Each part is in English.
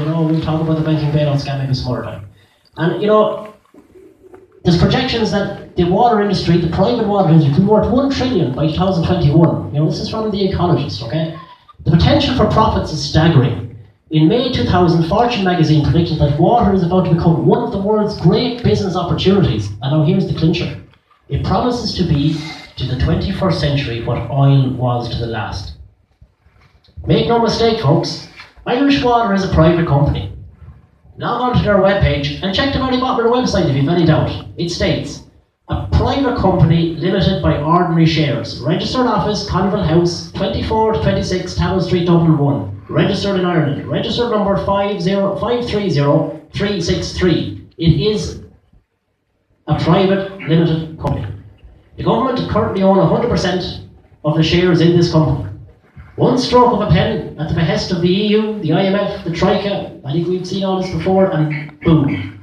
We'll talk about the banking bailout scam maybe some other time. And, there's projections that the water industry, the private water industry, could be worth 1 trillion by 2021. This is from The Economist, okay? The potential for profits is staggering. In May 2000, Fortune magazine predicted that water is about to become one of the world's great business opportunities. And now here's the clincher. It promises to be to the 21st century what oil was to the last. Make no mistake, folks, Irish Water is a private company. Log on to their webpage and check the very bottom of their website if you've any doubt. It states, a private company limited by ordinary shares. Registered office, Conville House, 24 to 26 Tavill Street, Dublin 1. Registered in Ireland. Registered number 530363. It is a private limited company. The government currently own 100% of the shares in this company. One stroke of a pen at the behest of the EU, the IMF, the Troika, I think we've seen all this before, and boom.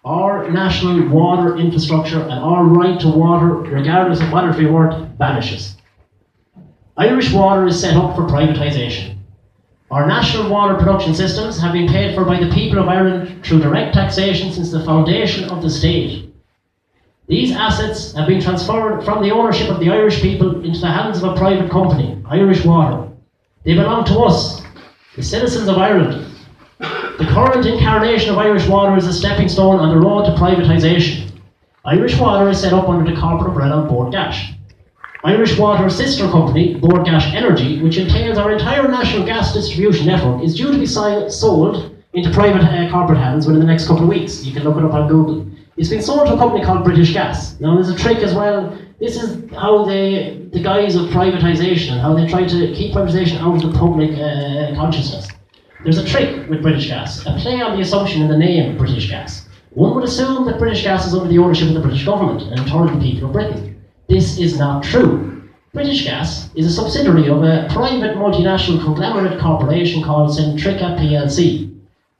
Our national water infrastructure and our right to water, regardless of whatever we want, vanishes. Irish Water is set up for privatisation. Our national water production systems have been paid for by the people of Ireland through direct taxation since the foundation of the state. These assets have been transferred from the ownership of the Irish people into the hands of a private company, Irish Water. They belong to us, the citizens of Ireland. The current incarnation of Irish Water is a stepping stone on the road to privatisation. Irish Water is set up under the corporate umbrella of Bord Gáis. Irish Water's sister company, Bord Gáis Energy, which entails our entire national gas distribution network, is due to be sold into private corporate hands within the next couple of weeks. You can look it up on Google. It's been sold to a company called British Gas. Now there's a trick as well. This is how the guise of privatisation and how they try to keep privatisation out of the public consciousness. There's a trick with British Gas, a play on the assumption in the name British Gas. One would assume that British Gas is under the ownership of the British government and in turn the people of Britain. This is not true. British Gas is a subsidiary of a private multinational conglomerate corporation called Centrica plc.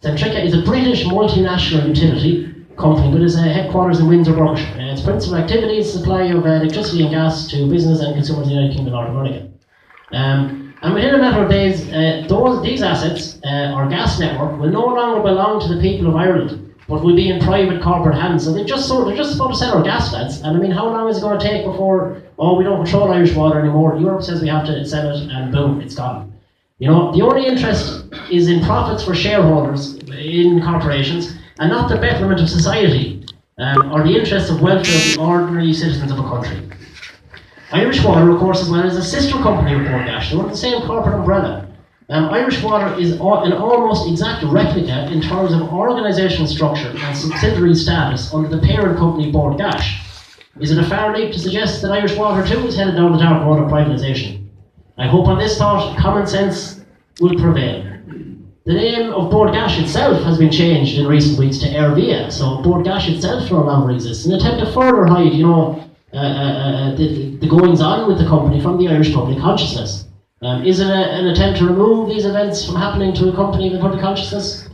Centrica is a British multinational utility company with its headquarters in Windsor, Berkshire. Its principal activity is supply of electricity and gas to business and consumers in the United Kingdom and North America. And within a matter of days, these assets, our gas network, will no longer belong to the people of Ireland, but will be in private corporate hands. So they're just about to sell our gas, lads. And I mean, how long is it going to take before, we don't control Irish Water anymore? Europe says we have to sell it, and boom, it's gone. The only interest is in profits for shareholders in corporations, and not the betterment of society, or the interests of welfare of the ordinary citizens of a country. Irish Water, of course, as well, is a sister company of Bord Gáis. They're under the same corporate umbrella. Irish Water is an almost exact replica in terms of organisational structure and subsidiary status under the parent company Bord Gáis. Is it a fair leap to suggest that Irish Water too is headed down the dark road of privatisation? I hope on this thought common sense will prevail. The name of Bord Gáis itself has been changed in recent weeks to Airvia, so Bord Gáis itself no longer exists, in an attempt to further hide, the goings-on with the company from the Irish public consciousness. Is it an attempt to remove these events from happening to a company with public consciousness?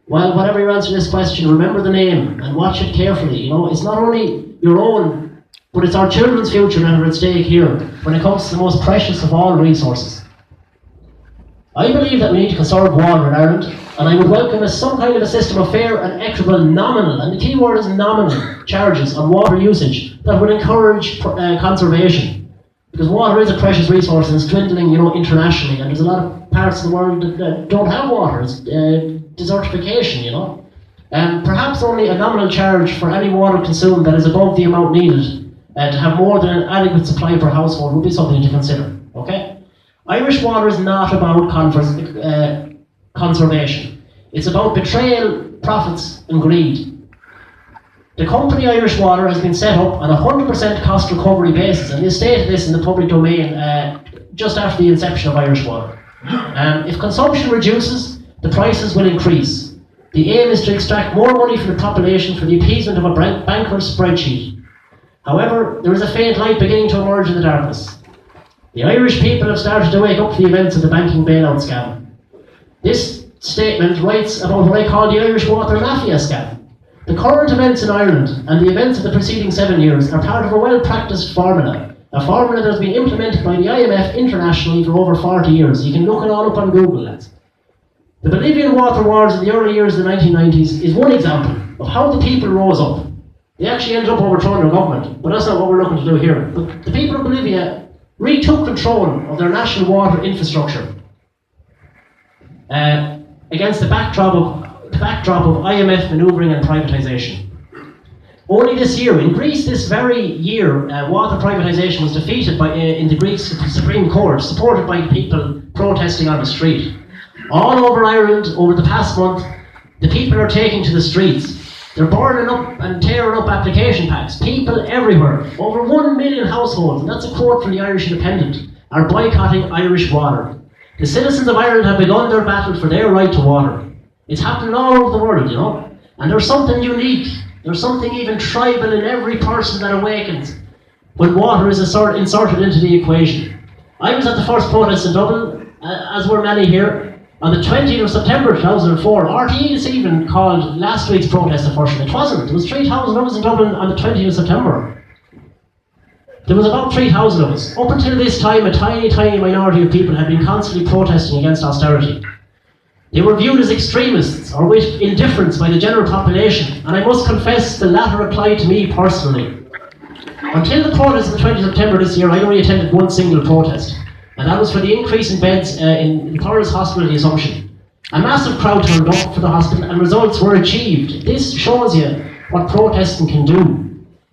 Well, whatever your answer to this question, remember the name and watch it carefully. It's not only your own, but it's our children's future that are at stake here when it comes to the most precious of all resources. I believe that we need to conserve water in Ireland, and I would welcome some kind of a system of fair and equitable nominal, and the key word is nominal, charges on water usage that would encourage conservation. Because water is a precious resource and it's dwindling, internationally, and there's a lot of parts of the world that don't have water. It's desertification, And perhaps only a nominal charge for any water consumed that is above the amount needed to have more than an adequate supply per household would be something to consider, okay? Irish Water is not about conservation. It's about betrayal, profits and greed. The company Irish Water has been set up on a 100% cost recovery basis, and they stated this in the public domain just after the inception of Irish Water. If consumption reduces, the prices will increase. The aim is to extract more money from the population for the appeasement of a banker's spreadsheet. However, there is a faint light beginning to emerge in the darkness. The Irish people have started to wake up to the events of the banking bailout scam. This statement writes about what I call the Irish Water Mafia scam. The current events in Ireland and the events of the preceding 7 years are part of a well-practiced formula, a formula that has been implemented by the IMF internationally for over 40 years. You can look it all up on Google, lads. The Bolivian water wars in the early years of the 1990s is one example of how the people rose up. They actually ended up overthrowing their government, but that's not what we're looking to do here. But the people of Bolivia retook control of their national water infrastructure against the backdrop of IMF manoeuvring and privatisation. Only this year, in Greece this very year, water privatisation was defeated in the Greek Supreme Court, supported by people protesting on the street. All over Ireland, over the past month, the people are taking to the streets. They're burning up and tearing up application packs. People everywhere, over 1 million households, and that's a quote from the Irish Independent, are boycotting Irish water. The citizens of Ireland have begun their battle for their right to water. It's happening all over the world, you know. And there's something unique, there's something even tribal in every person that awakens when water is inserted into the equation. I was at the first protest in Dublin, as were many here, on the 20th of September 2004. RTE this evening called last week's protest a first. It wasn't. There was 3,000 of us in Dublin on the 20th of September. There was about 3,000 of us. Up until this time, a tiny, tiny minority of people had been constantly protesting against austerity. They were viewed as extremists or with indifference by the general population, and I must confess the latter applied to me personally. Until the protest of the 20th of September this year, I only attended one single protest, and that was for the increase in beds in Thurles Hospital, the Assumption. A massive crowd turned up for the hospital and results were achieved. This shows you what protesting can do.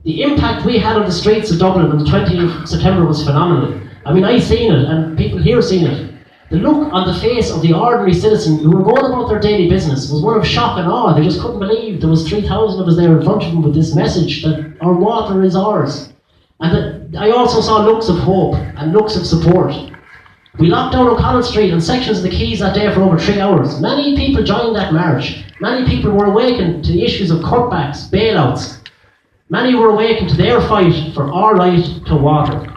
The impact we had on the streets of Dublin on the 20th of September was phenomenal. I mean, I've seen it, and people here seen it. The look on the face of the ordinary citizen who were going about their daily business was one of shock and awe. They just couldn't believe there was 3,000 of us there in front of them with this message that our water is ours. And I also saw looks of hope and looks of support. We locked down O'Connell Street and sections of the quays that day for over 3 hours. Many people joined that march. Many people were awakened to the issues of cutbacks, bailouts. Many were awakened to their fight for our right to water.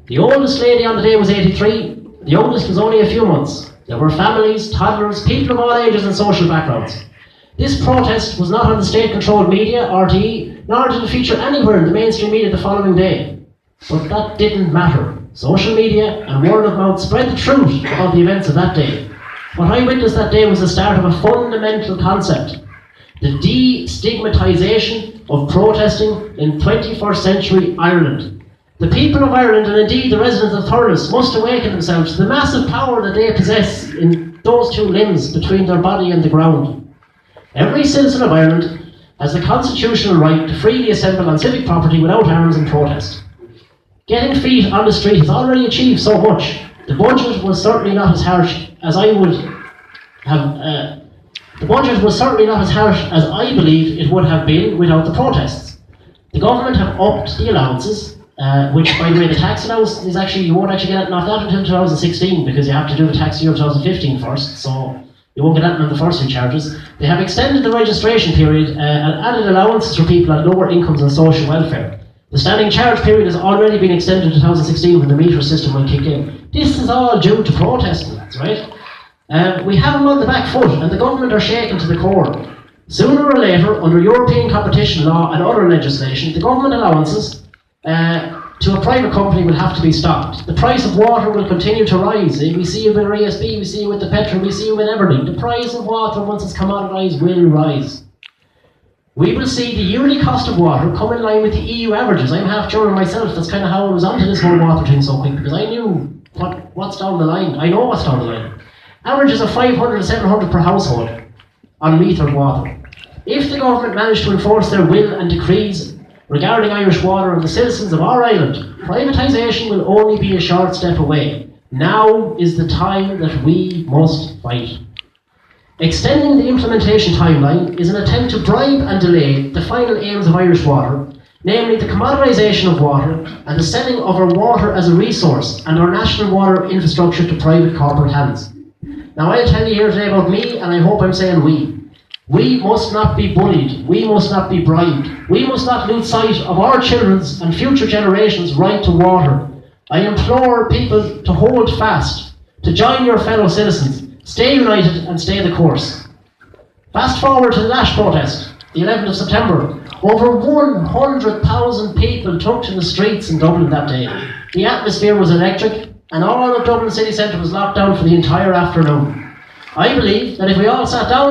The oldest lady on the day was 83. The youngest was only a few months. There were families, toddlers, people of all ages and social backgrounds. This protest was not on the state-controlled media, RTE, nor did it feature anywhere in the mainstream media the following day. But that didn't matter. Social media and word of mouth spread the truth about the events of that day. What I witnessed that day was the start of a fundamental concept: the destigmatisation of protesting in 21st century Ireland. The people of Ireland, and indeed the residents of Thurles, must awaken themselves to the massive power that they possess in those two limbs between their body and the ground. Every citizen of Ireland has the constitutional right to freely assemble on civic property without arms and protest. Getting feet on the street has already achieved so much. The budget was certainly not as harsh as I would have. The budget was certainly not as harsh as I believe it would have been without the protests. The government have upped the allowances, which, by the way, the tax allowance is actually, you won't actually get that until 2016 because you have to do the tax year of 2015 first, so you won't get that on the first two charges. They have extended the registration period and added allowances for people at lower incomes and social welfare. The standing charge period has already been extended to 2016 when the meter system will kick in. This is all due to protesting, that's right. We have them on the back foot and the government are shaken to the core. Sooner or later, under European competition law and other legislation, the government allowances to a private company will have to be stopped. The price of water will continue to rise. We see it with ESB, we see it with the petrol, we see it with everything. The price of water, once it's commoditised, will rise. We will see the yearly cost of water come in line with the EU averages. I'm half German myself, that's kind of how I was onto this whole water thing so quick, because I knew what's down the line. I know what's down the line. Averages of 500 to 700 per household on metered water. If the government managed to enforce their will and decrees regarding Irish water and the citizens of our island, privatisation will only be a short step away. Now is the time that we must fight. Extending the implementation timeline is an attempt to bribe and delay the final aims of Irish water, namely the commoditisation of water and the selling of our water as a resource and our national water infrastructure to private corporate hands. Now I'll tell you here today about me, and I hope I'm saying we. We must not be bullied, we must not be bribed, we must not lose sight of our children's and future generations' right to water. I implore people to hold fast, to join your fellow citizens, stay united and stay the course. Fast forward to the Lash protest, the 11th of September. Over 100,000 people took to the streets in Dublin that day. The atmosphere was electric and all of Dublin city centre was locked down for the entire afternoon. I believe that if we all sat down